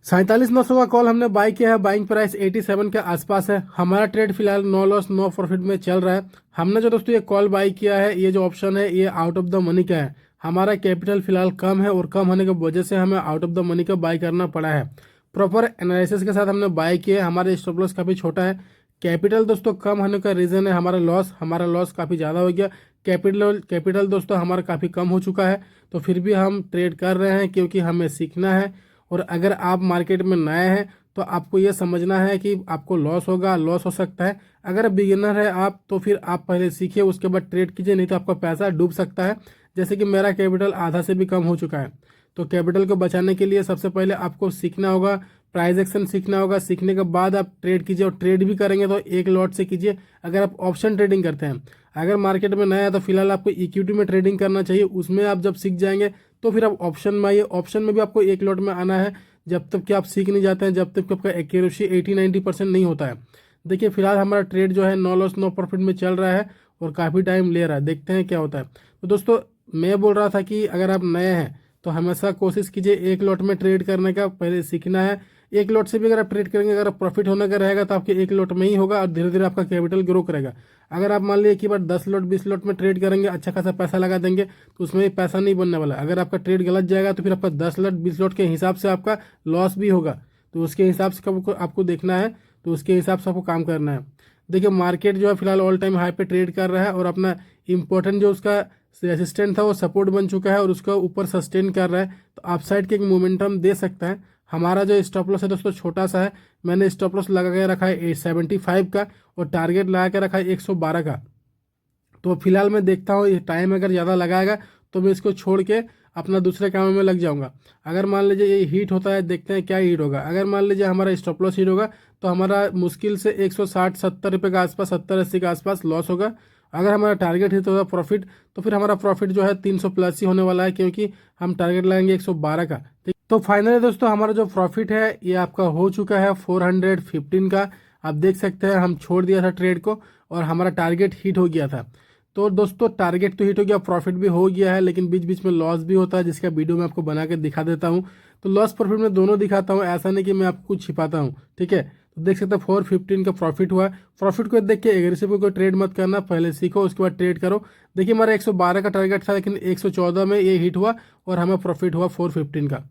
47,900 का कॉल हमने बाई किया है। बाइंग प्राइस 87 के आसपास है। हमारा ट्रेड फिलहाल नो लॉस नो प्रॉफिट में चल रहा है। हमने जो दोस्तों ये कॉल बाई किया है, ये जो ऑप्शन है ये आउट ऑफ द मनी का है। हमारा कैपिटल फिलहाल कम है और कम होने की वजह से हमें आउट ऑफ द मनी का बाई करना पड़ा है। प्रॉपर एनालिसिस के साथ हमने बाई किया है। हमारे स्टॉप लॉस काफ़ी छोटा है। कैपिटल दोस्तों कम होने का रीज़न है हमारा लॉस काफ़ी ज़्यादा हो गया। कैपिटल दोस्तों हमारा काफ़ी कम हो चुका है। तो फिर भी हम ट्रेड कर रहे हैं क्योंकि हमें सीखना है। और अगर आप मार्केट में नए हैं तो आपको ये समझना है कि आपको लॉस हो सकता है। अगर बिगिनर है आप तो फिर आप पहले सीखिए, उसके बाद ट्रेड कीजिए, नहीं तो आपका पैसा डूब सकता है। जैसे कि मेरा कैपिटल आधा से भी कम हो चुका है। तो कैपिटल को बचाने के लिए सबसे पहले आपको सीखना होगा, प्राइस एक्शन सीखना होगा। सीखने के बाद आप ट्रेड कीजिए, और ट्रेड भी करेंगे तो एक लॉट से कीजिए अगर आप ऑप्शन ट्रेडिंग करते हैं। अगर मार्केट में नया है तो फिलहाल आपको इक्विटी में ट्रेडिंग करना चाहिए। उसमें आप जब सीख जाएंगे तो फिर आप ऑप्शन में आइए। ऑप्शन में भी आपको एक लॉट में आना है जब तक कि आप सीख नहीं जाते हैं, जब तक कि आपका एक्यूरेसी 80-90% नहीं होता है। देखिए फिलहाल हमारा ट्रेड जो है नो लॉस नो प्रॉफिट में चल रहा है और काफ़ी टाइम ले रहा है। देखते हैं क्या होता है। तो दोस्तों मैं बोल रहा था कि अगर आप नए हैं तो हमेशा कोशिश कीजिए एक लॉट में ट्रेड करने का, पहले सीखना है। एक लॉट से भी अगर आप ट्रेड करेंगे, अगर प्रॉफिट होने का रहेगा तो आपके एक लॉट में ही होगा और धीरे धीरे आपका कैपिटल ग्रो करेगा। अगर आप मान लीजिए कि बार 10 लॉट 20 लॉट में ट्रेड करेंगे, अच्छा खासा पैसा लगा देंगे, तो उसमें पैसा नहीं बनने वाला। अगर आपका ट्रेड गलत जाएगा तो फिर आपका 10 लॉट 20 लॉट के हिसाब से आपका लॉस भी होगा। तो उसके हिसाब से आपको देखना है, तो उसके हिसाब से आपको काम करना है। देखिए मार्केट जो है फिलहाल ऑल टाइम हाई पे ट्रेड कर रहा है और अपना इंपॉर्टेंट जो उसका रेसिस्टेंट था वो सपोर्ट बन चुका है और उसका ऊपर सस्टेन कर रहा है। तो अपसाइड के एक मोमेंटम दे सकता है। हमारा जो स्टॉप लॉस है दोस्तों छोटा सा है। मैंने स्टॉप लॉस लगा के रखा है 75 का और टारगेट लगा के रखा है 112 का। तो फिलहाल मैं देखता हूँ ये टाइम अगर ज़्यादा लगाएगा तो मैं इसको छोड़ के अपना दूसरे काम में लग जाऊंगा। अगर मान लीजिए ये हीट होता है, देखते हैं क्या हीट होगा। अगर मान लीजिए हमारा स्टॉप लॉस हीट होगा तो हमारा मुश्किल से 160-70 रुपये के आसपास, 70-80 के आसपास लॉस होगा। अगर हमारा टारगेट हिट होगा प्रॉफिट, तो फिर हमारा प्रॉफिट जो है 300 प्लस ही होने वाला है, क्योंकि हम टारगेट लगाएंगे 112 का। ठीक, तो फाइनली दोस्तों हमारा जो प्रॉफिट है ये आपका हो चुका है 415 का। आप देख सकते हैं हम छोड़ दिया था ट्रेड को और हमारा टारगेट हिट हो गया था। तो दोस्तों टारगेट तो हिट हो गया, प्रॉफिट भी हो गया है, लेकिन बीच बीच में लॉस भी होता है, जिसका वीडियो मैं आपको बना के दिखा देता हूँ। तो लॉस प्रॉफिट में दोनों दिखाता हूँ, ऐसा नहीं कि मैं आपको कुछ छिपाता हूँ। ठीक है, तो देख सकते हैं 415 का प्रॉफिट हुआ। प्रॉफिट को देख के एग्रेसिव कोई ट्रेड मत करना, पहले सीखो उसके बाद ट्रेड करो। देखिए हमारा 112 का टारगेट था, लेकिन 114 में ये हिट हुआ और हमें प्रॉफिट हुआ 415 का।